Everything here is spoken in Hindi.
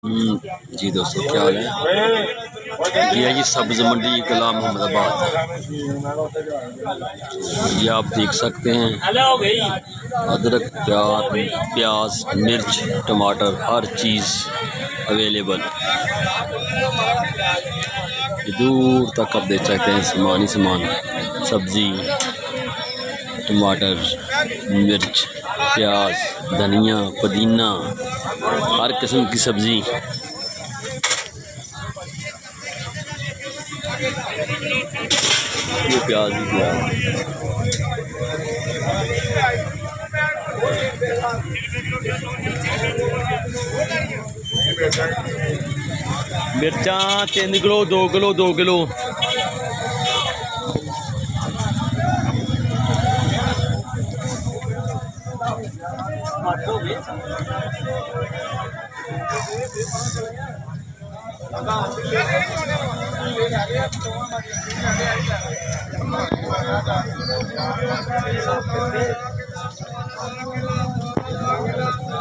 जी दोस्तों, क्या हाल है। ये है जी सब्ज़ मंडी गुलाम अहमदाबाद। ये आप देख सकते हैं, अदरक, प्याज, मिर्च, टमाटर, हर चीज़ अवेलेबल। दूर तक आप देख सकते हैं, सामान ही सामान, सब्ज़ी, टमाटर, मिर्च, प्याज, धनिया, पुदीना, हर किस्म की सब्ज़ी। ये प्याज ही प्याज, मिर्चा 3 किलो, 2 किलो, 2 किलो।